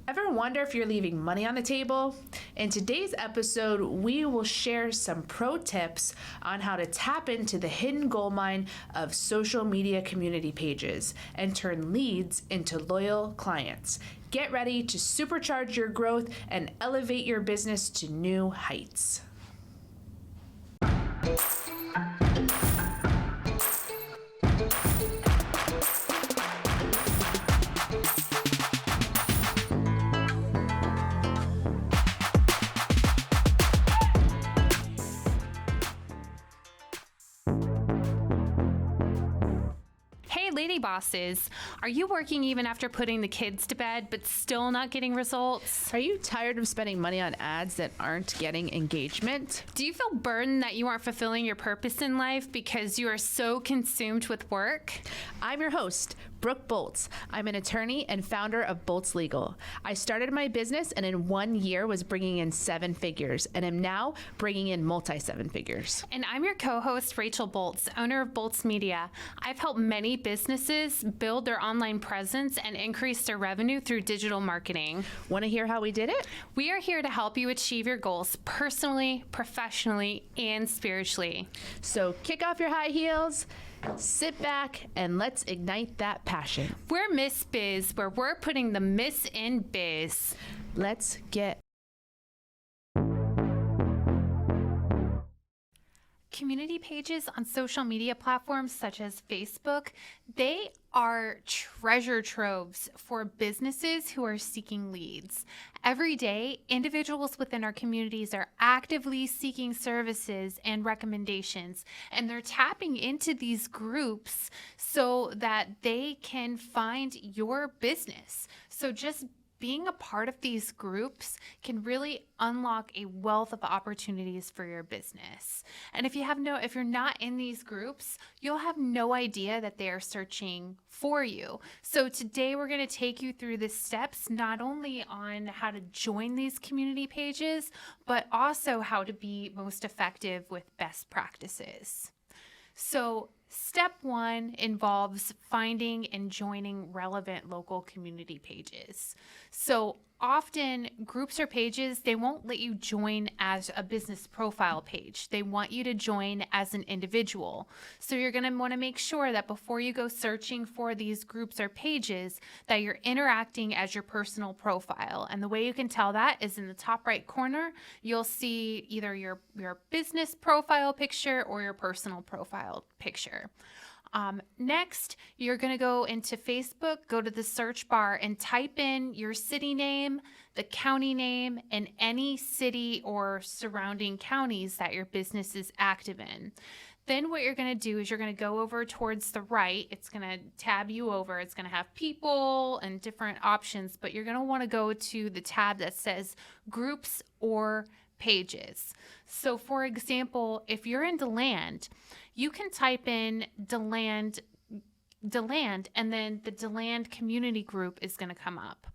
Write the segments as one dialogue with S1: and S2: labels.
S1: Ever wonder if you're leaving money on the table? In today's episode, we will share some pro tips on how to tap into the hidden goldmine of social media community pages and turn leads into loyal clients. Get ready to supercharge your growth and elevate your business to new heights.
S2: Hey, lady bosses, are you working even after putting the kids to bed but still not getting results?
S1: Are you tired of spending money on ads that aren't getting engagement?
S2: Do you feel burdened that you aren't fulfilling your purpose in life because you are so consumed with work?
S1: I'm your host, Brooke Bolts. I'm an attorney and founder of Bolts Legal. I started my business and in 1 year was bringing in 7 figures and am now bringing in multi-7 figures.
S2: And I'm your co-host, Rachel Bolts, owner of Bolts Media. I've helped many businesses build their online presence and increase their revenue through digital marketing.
S1: Want to hear how we did it?
S2: We are here to help you achieve your goals personally, professionally, and spiritually.
S1: So kick off your high heels, sit back, and let's ignite that passion.
S2: We're Miss Biz, where we're putting the miss in biz.
S1: Let's get
S2: Community pages on social media platforms such as Facebook, they are treasure troves for businesses who are seeking leads. Every day, individuals within our communities are actively seeking services and recommendations, and they're tapping into these groups so that they can find your business. So just being a part of these groups can really unlock a wealth of opportunities for your business. And if you're not in these groups, you'll have no idea that they are searching for you. So today we're going to take you through the steps, not only on how to join these community pages, but also how to be most effective with best practices. So step 1 involves finding and joining relevant local community pages. So often groups or pages, they won't let you join as a business profile page. They want you to join as an individual. So you're going to want to make sure that before you go searching for these groups or pages, that you're interacting as your personal profile. And the way you can tell that is in the top right corner, you'll see either your business profile picture or your personal profile picture. Next, you're going to go into Facebook, go to the search bar and type in your city name, the county name, and any city or surrounding counties that your business is active in. Then what you're going to do is you're going to go over towards the right. It's going to tab you over. It's going to have people and different options, but you're going to want to go to the tab that says groups or pages. So for example, if you're in DeLand, you can type in DeLand, and then the DeLand community group is going to come up.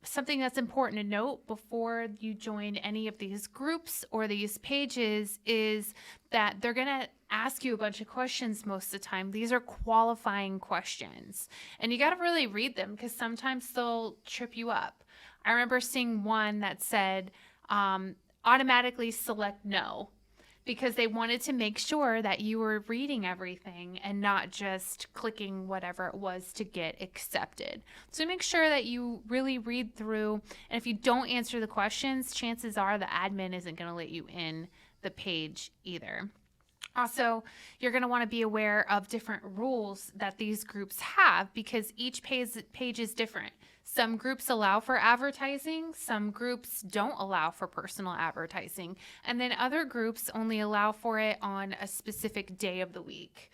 S2: Something that's important to note before you join any of these groups or these pages is that they're going to ask you a bunch of questions most of the time. These are qualifying questions, and you got to really read them because sometimes they'll trip you up. I remember seeing one that said, automatically select no, because they wanted to make sure that you were reading everything and not just clicking whatever it was to get accepted. So make sure that you really read through, and if you don't answer the questions, chances are the admin isn't going to let you in the page either. Also, you're going to want to be aware of different rules that these groups have because each page is different. Some groups allow for advertising, some groups don't allow for personal advertising, and then other groups only allow for it on a specific day of the week.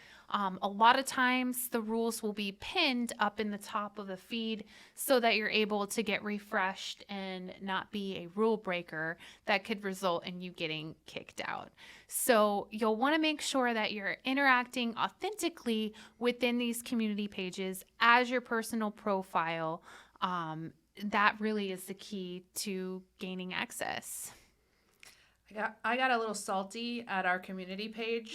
S2: A lot of times the rules will be pinned up in the top of the feed so that you're able to get refreshed and not be a rule breaker that could result in you getting kicked out. So you'll want to make sure that you're interacting authentically within these community pages as your personal profile. That really is the key to gaining access.
S1: I got a little salty at our community page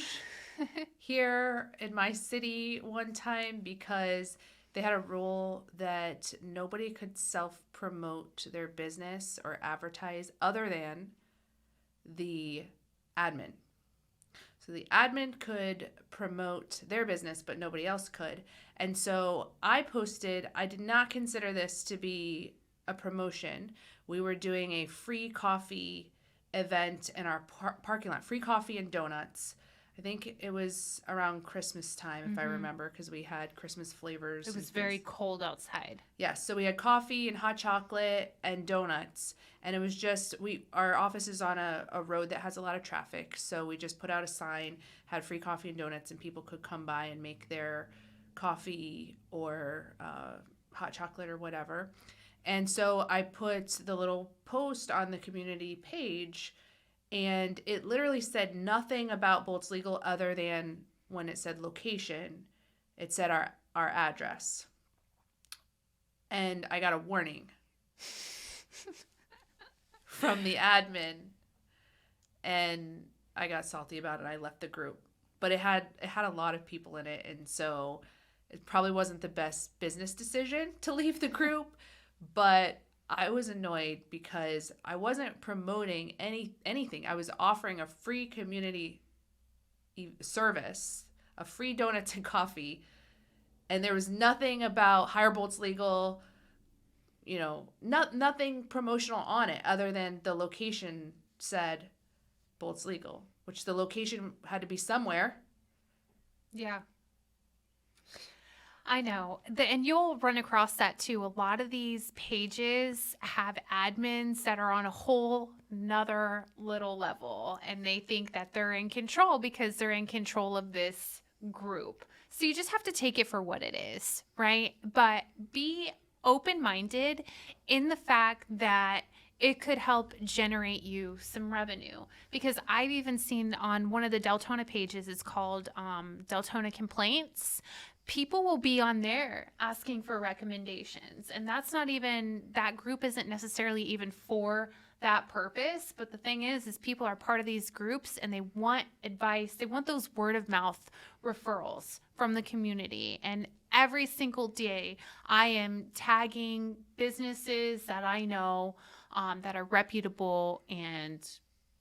S1: here in my city one time because they had a rule that nobody could self-promote their business or advertise other than the admin. So the admin could promote their business, but nobody else could. And so I did not consider this to be a promotion. We were doing a free coffee event in our parking lot, free coffee and donuts. I think it was around Christmas time, if I remember, because we had Christmas flavors.
S2: It was very cold outside.
S1: Yes, so we had coffee and hot chocolate and donuts, and it was just, our office is on a road that has a lot of traffic, so we just put out a sign, had free coffee and donuts, and people could come by and make their coffee or hot chocolate or whatever. And so I put the little post on the community page, and it literally said nothing about Bolts Legal other than when it said location, it said our address. And I got a warning from the admin, and I got salty about it. I left the group. But it had a lot of people in it, and so it probably wasn't the best business decision to leave the group, but I was annoyed because I wasn't promoting anything. I was offering a free community service, a free donuts and coffee, and there was nothing about Hire Bolts Legal, nothing promotional on it other than the location said Bolts Legal, which the location had to be somewhere.
S2: Yeah. I know. And you'll run across that too. A lot of these pages have admins that are on a whole nother little level, and they think that they're in control because they're in control of this group. So you just have to take it for what it is, right? But be open-minded in the fact that it could help generate you some revenue, because I've even seen on one of the Deltona pages, it's called Deltona Complaints. People will be on there asking for recommendations, and that group isn't necessarily even for that purpose. But the thing is people are part of these groups and they want advice. They want those word of mouth referrals from the community. And every single day I am tagging businesses that I know that are reputable and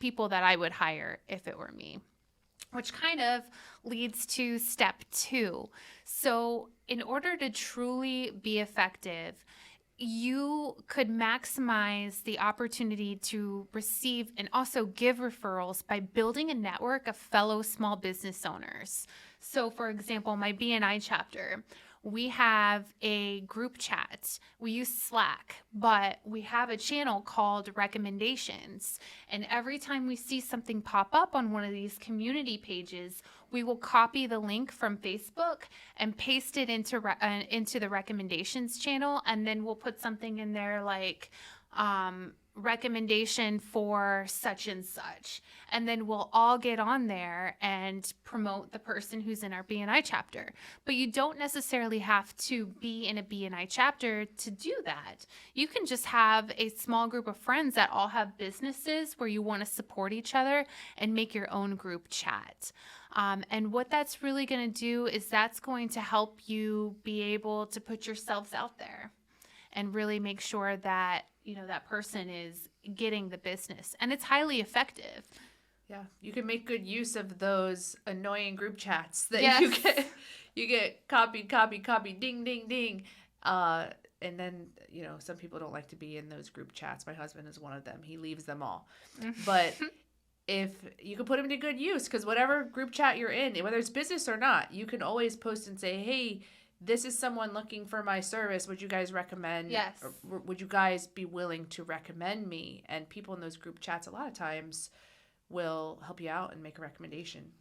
S2: people that I would hire if it were me. Which kind of leads to step 2. So in order to truly be effective, you could maximize the opportunity to receive and also give referrals by building a network of fellow small business owners. So for example, my BNI chapter, we have a group chat. We use Slack, but we have a channel called Recommendations. And every time we see something pop up on one of these community pages, we will copy the link from Facebook and paste it into the Recommendations channel. And then we'll put something in there like recommendation for such and such. And then we'll all get on there and promote the person who's in our BNI chapter. But you don't necessarily have to be in a BNI chapter to do that. You can just have a small group of friends that all have businesses where you want to support each other and make your own group chat. And what that's really going to do is that's going to help you be able to put yourselves out there and really make sure that that person is getting the business, and it's highly effective.
S1: Yeah, you can make good use of those annoying group chats that
S2: Yes.
S1: you get copy, ding, ding, ding. And then, some people don't like to be in those group chats. My husband is one of them. He leaves them all. But if you can put them to good use, because whatever group chat you're in, whether it's business or not, you can always post and say, hey, this is someone looking for my service. Would you guys recommend?
S2: Yes.
S1: Or would you guys be willing to recommend me? And people in those group chats a lot of times will help you out and make a recommendation.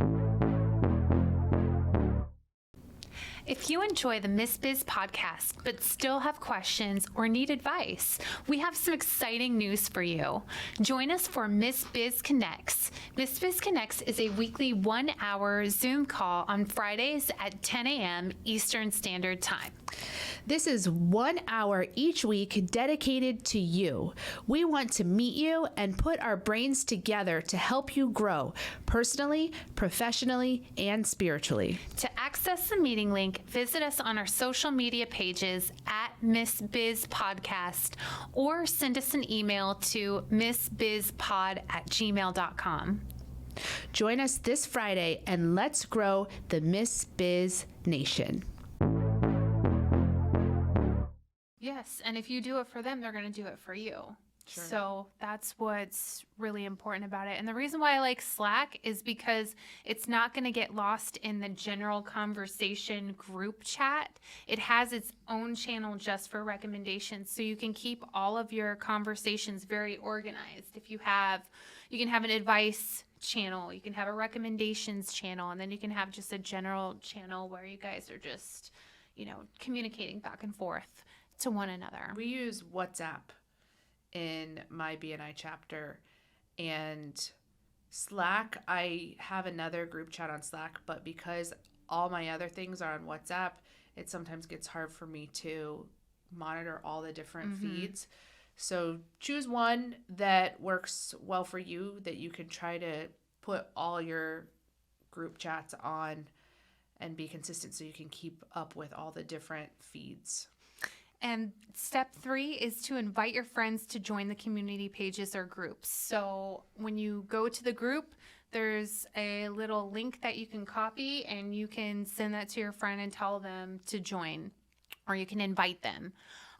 S2: If you enjoy the Miss Biz podcast but still have questions or need advice, we have some exciting news for you. Join us for Miss Biz Connects. Miss Biz Connects is a weekly 1-hour Zoom call on Fridays at 10 a.m. Eastern Standard Time.
S1: This is 1 hour each week dedicated to you. We want to meet you and put our brains together to help you grow personally, professionally, and spiritually.
S2: To access the meeting link, link, visit us on our social media pages at Miss Biz Podcast or send us an email to missbizpod@gmail.com.
S1: Join us this Friday and let's grow the Miss Biz Nation.
S2: Yes, and if you do it for them, they're going to do it for you. Sure. So that's what's really important about it. And the reason why I like Slack is because it's not going to get lost in the general conversation group chat. It has its own channel just for recommendations. So you can keep all of your conversations very organized. You can have an advice channel, you can have a recommendations channel, and then you can have just a general channel where you guys are just, communicating back and forth to one another.
S1: We use WhatsApp in my BNI chapter, and Slack, I have another group chat on Slack, but because all my other things are on WhatsApp, it sometimes gets hard for me to monitor all the different feeds. So choose one that works well for you, that you can try to put all your group chats on and be consistent so you can keep up with all the different feeds.
S2: And step 3 is to invite your friends to join the community pages or groups. So when you go to the group, there's a little link that you can copy and you can send that to your friend and tell them to join, or you can invite them.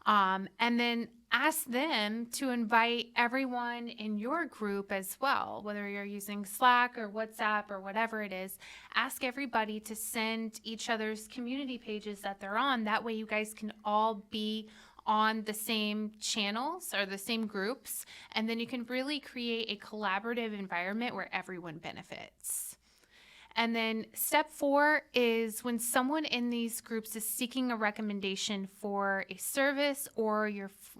S2: And then ask them to invite everyone in your group as well, whether you're using Slack or WhatsApp or whatever it is. Ask everybody to send each other's community pages that they're on. That way you guys can all be on the same channels or the same groups, and then you can really create a collaborative environment where everyone benefits. And then step 4 is when someone in these groups is seeking a recommendation for a service or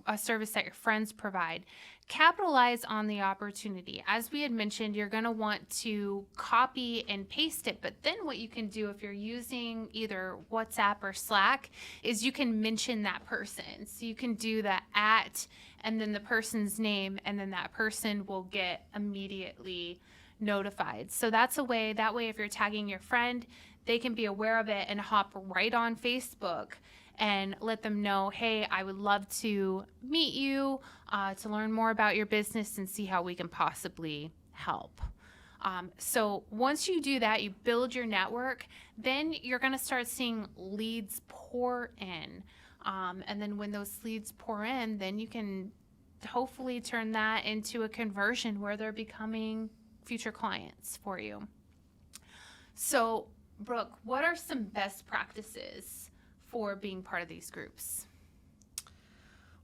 S2: a service that your friends provide, capitalize on the opportunity. As we had mentioned, you're going to want to copy and paste it, but then what you can do if you're using either WhatsApp or Slack is you can mention that person. So you can do the @ and then the person's name, and then that person will get immediately notified. So that's that way if you're tagging your friend, they can be aware of it and hop right on Facebook and let them know, hey, I would love to meet you, to learn more about your business and see how we can possibly help. So once you do that, you build your network, then you're going to start seeing leads pour in. And then when those leads pour in, then you can hopefully turn that into a conversion where they're becoming future clients for you. So, Brooke, what are some best practices for being part of these groups?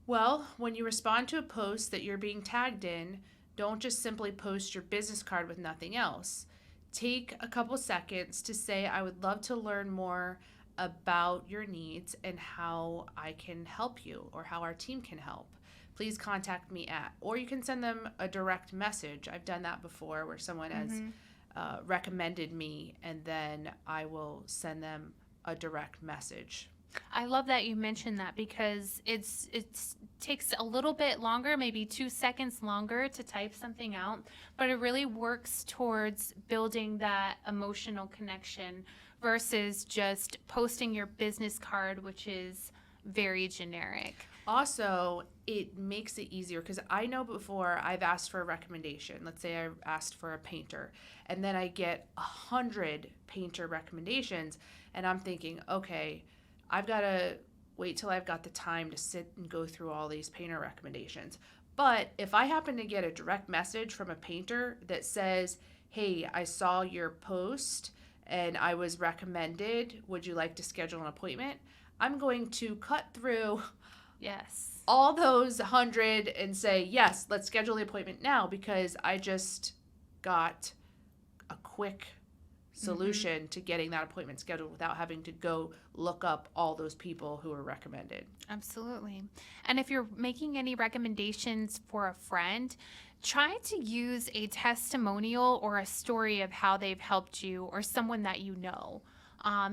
S1: Well, when you respond to a post that you're being tagged in, don't just simply post your business card with nothing else. Take a couple seconds to say, I would love to learn more about your needs and how I can help you, or how our team can help. Please contact me at, or you can send them a direct message. I've done that before where someone has recommended me, and then I will send them a direct message.
S2: I love that you mentioned that, because it takes a little bit longer, maybe 2 seconds longer to type something out, but it really works towards building that emotional connection versus just posting your business card, which is very generic.
S1: Also, it makes it easier, because I know before I've asked for a recommendation. Let's say I asked for a painter, and then I get 100 painter recommendations, and I'm thinking, okay, I've got to wait till I've got the time to sit and go through all these painter recommendations. But if I happen to get a direct message from a painter that says, hey, I saw your post and I was recommended, would you like to schedule an appointment? I'm going to cut through all those 100 and say, yes, let's schedule the appointment now, because I just got a quick solution to getting that appointment scheduled without having to go look up all those people who were recommended.
S2: Absolutely. And if you're making any recommendations for a friend, try to use a testimonial or a story of how they've helped you or someone that you know.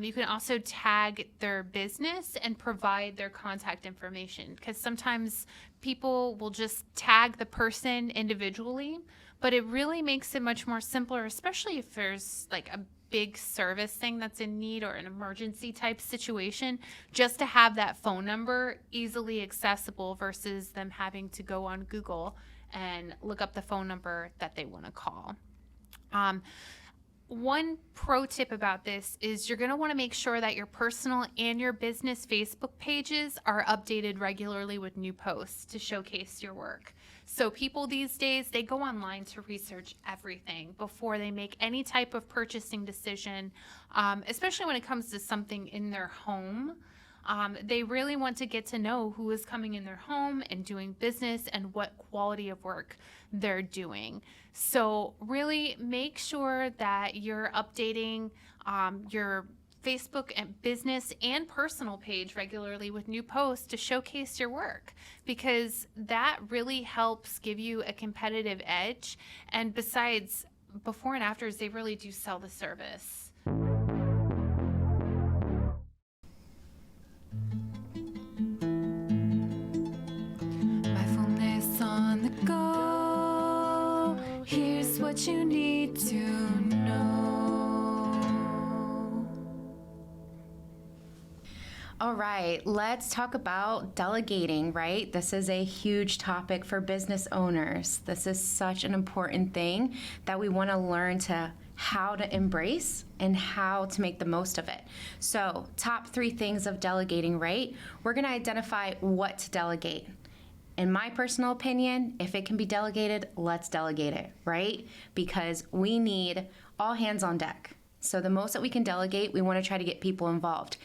S2: You can also tag their business and provide their contact information, because sometimes people will just tag the person individually, but it really makes it much more simpler, especially if there's like a big service thing that's in need or an emergency type situation, just to have that phone number easily accessible versus them having to go on Google and look up the phone number that they want to call. One pro tip about this is you're going to want to make sure that your personal and your business Facebook pages are updated regularly with new posts to showcase your work. So people these days, they go online to research everything before they make any type of purchasing decision, especially when it comes to something in their home. They really want to get to know who is coming in their home and doing business and what quality of work they're doing. So really make sure that you're updating your Facebook and business and personal page regularly with new posts to showcase your work, because that really helps give you a competitive edge. And besides, before and afters, they really do sell the service. Mindfulness on the go. Here's what you need to know.
S3: All right, let's talk about delegating, right? This is a huge topic for business owners. This is such an important thing that we want to learn how to embrace and how to make the most of it. So, top 3 things of delegating, right? We're going to identify what to delegate. In my personal opinion, if it can be delegated, let's delegate it, right? Because we need all hands on deck. So the most that we can delegate, we want to try to get people involved.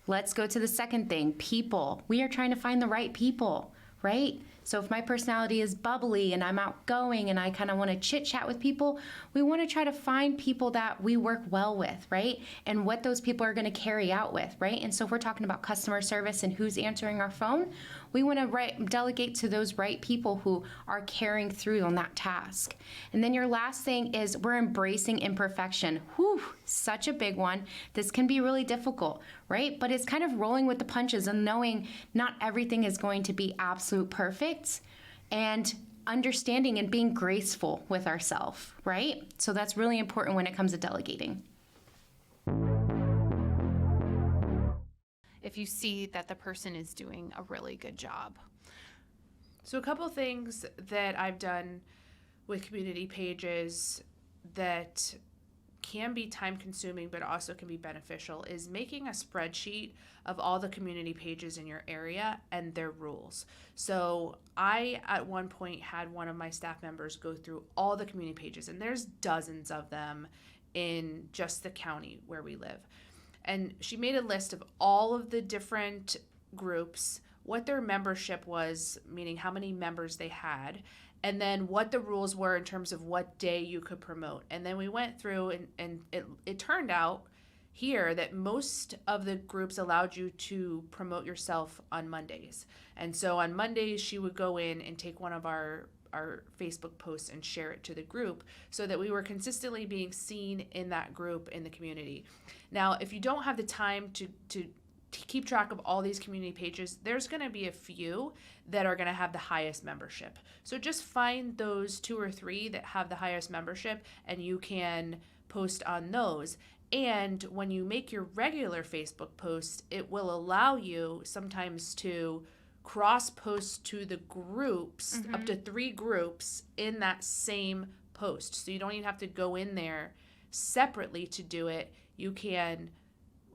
S3: Let's go to the second thing, people. We are trying to find the right people, right? So if my personality is bubbly and I'm outgoing and I kind of want to chit chat with people, we want to try to find people that we work well with, right? And what those people are going to carry out with, right? And so if we're talking about customer service and who's answering our phone, we want to delegate to those right people who are carrying through on that task. And then your last thing is we're embracing imperfection. Whew, such a big one. This can be really difficult, right? But it's kind of rolling with the punches and knowing not everything is going to be absolute perfect, and understanding and being graceful with ourselves, right? So that's really important when it comes to delegating.
S2: If you see that the person is doing a really good job.
S1: So a couple things that I've done with community pages that can be time consuming but also can be beneficial is making a spreadsheet of all the community pages in your area and their rules. So I at one point had one of my staff members go through all the community pages, and there's dozens of them in just the county where we live. And she made a list of all of the different groups, what their membership was, meaning how many members they had, and then what the rules were in terms of what day you could promote. And then we went through and it turned out here that most of the groups allowed you to promote yourself on Mondays. And so on Mondays, she would go in and take one of our Facebook posts and share it to the group so that we were consistently being seen in that group in the community. Now, if you don't have the time to keep track of all these community pages, there's going to be a few that are going to have the highest membership. So just find those 2 or 3 that have the highest membership, and you can post on those. And when you make your regular Facebook posts, it will allow you sometimes to cross post to the groups, up to 3 groups in that same post. So you don't even have to go in there separately to do it. You can,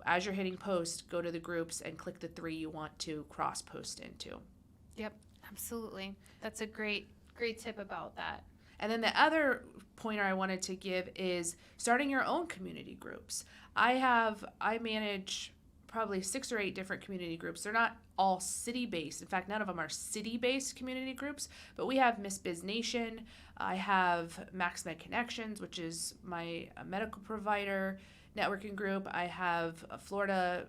S1: as you're hitting post, go to the groups and click the 3 you want to cross post into.
S2: Yep, absolutely. That's a great tip about that.
S1: And then the other pointer I wanted to give is starting your own community groups. I manage probably 6 or 8 different community groups. They're not all city-based. In fact, none of them are city-based community groups, but we have Miss Biz Nation. I have MaxMed Connections, which is my medical provider networking group. I have a Florida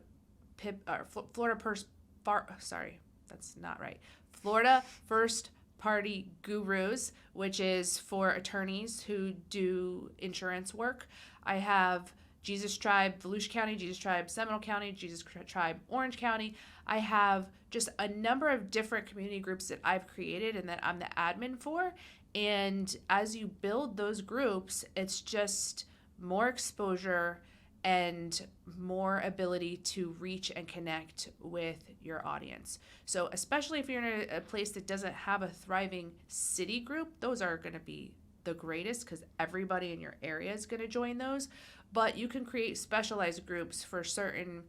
S1: First Party Gurus, which is for attorneys who do insurance work. I have Jesus Tribe Volusia County, Jesus Tribe Seminole County, Jesus Tribe Orange County. I have just a number of different community groups that I've created and that I'm the admin for. And as you build those groups, it's just more exposure, and more ability to reach and connect with your audience. So especially if you're in a place that doesn't have a thriving city group, those are going to be the greatest because everybody in your area is going to join those. But you can create specialized groups for certain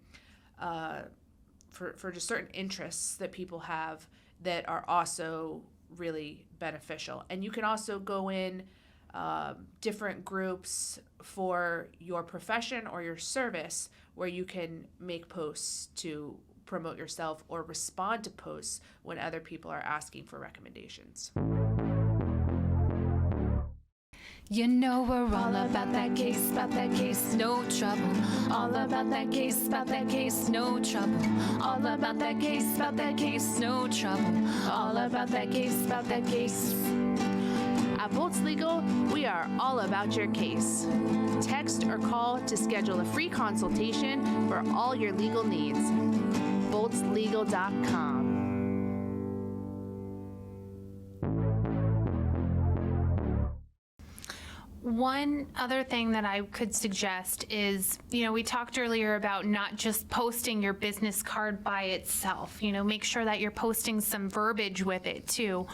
S1: for just certain interests that people have that are also really beneficial. And you can also go in different groups for your profession or your service where you can make posts to promote yourself or respond to posts when other people are asking for recommendations.
S2: You know we're all about that case, no trouble. All about that case, no trouble. All about that case, no trouble. All about that case.
S1: At Bolts Legal, we are all about your case. Text or call to schedule a free consultation for all your legal needs. boltslegal.com.
S2: One other thing that I could suggest is, we talked earlier about not just posting your business card by itself. Make sure that you're posting some verbiage with it too.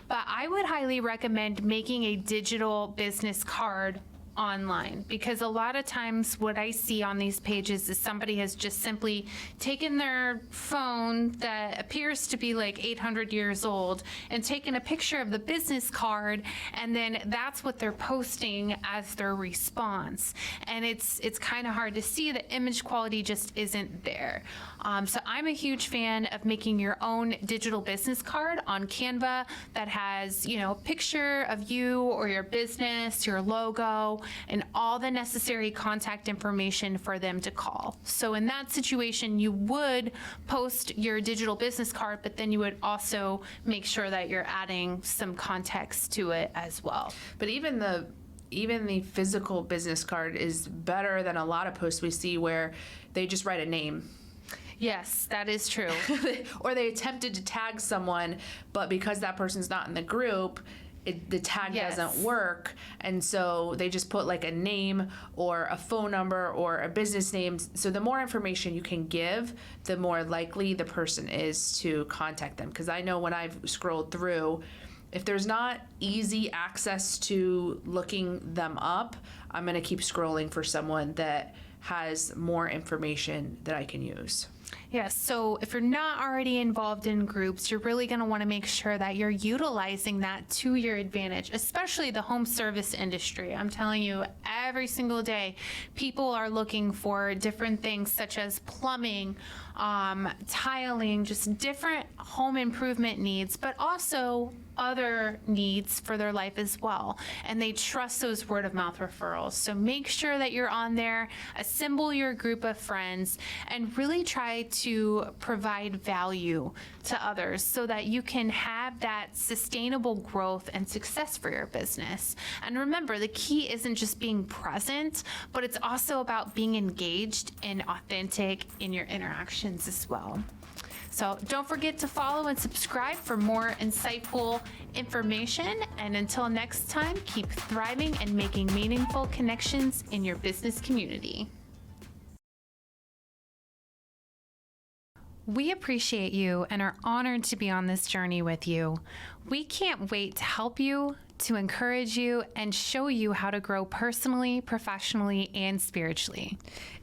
S2: But I would highly recommend making a digital business card online, because a lot of times what I see on these pages is somebody has just simply taken their phone that appears to be like 800 years old and taken a picture of the business card, and then that's what they're posting as their response. And it's kind of hard to see. The image quality just isn't there. So I'm a huge fan of making your own digital business card on Canva that has, a picture of you or your business, your logo, and all the necessary contact information for them to call. So in that situation, you would post your digital business card, but then you would also make sure that you're adding some context to it as well.
S1: But even the physical business card is better than a lot of posts we see where they just write a name.
S2: Yes, that is true.
S1: Or they attempted to tag someone, but because that person's not in the group, the tag doesn't work. And so they just put like a name or a phone number or a business name. So the more information you can give, the more likely the person is to contact them. Because I know when I've scrolled through, if there's not easy access to looking them up, I'm going to keep scrolling for someone that has more information that I can use.
S2: Yes, so if you're not already involved in groups, you're really going to want to make sure that you're utilizing that to your advantage, especially the home service industry. I'm telling you, every single day, people are looking for different things such as plumbing, tiling, just different home improvement needs, but also other needs for their life as well. And they trust those word of mouth referrals. So make sure that you're on there, assemble your group of friends, and really try to provide value to others so that you can have that sustainable growth and success for your business. And remember, the key isn't just being present, but it's also about being engaged and authentic in your interactions as well. So don't forget to follow and subscribe for more insightful information. And until next time, keep thriving and making meaningful connections in your business community. We appreciate you and are honored to be on this journey with you. We can't wait to help you, to encourage you, and show you how to grow personally, professionally, and spiritually.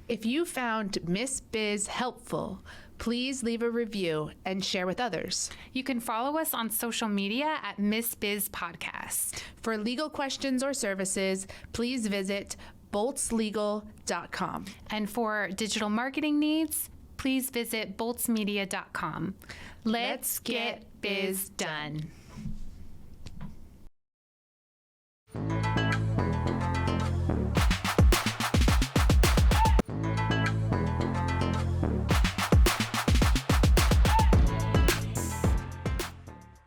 S1: If you found Miss Biz helpful, please leave a review and share with others.
S2: You can follow us on social media at Miss Biz Podcast.
S1: For legal questions or services, please visit boltslegal.com.
S2: And for digital marketing needs, please visit boltsmedia.com. Let's get biz done.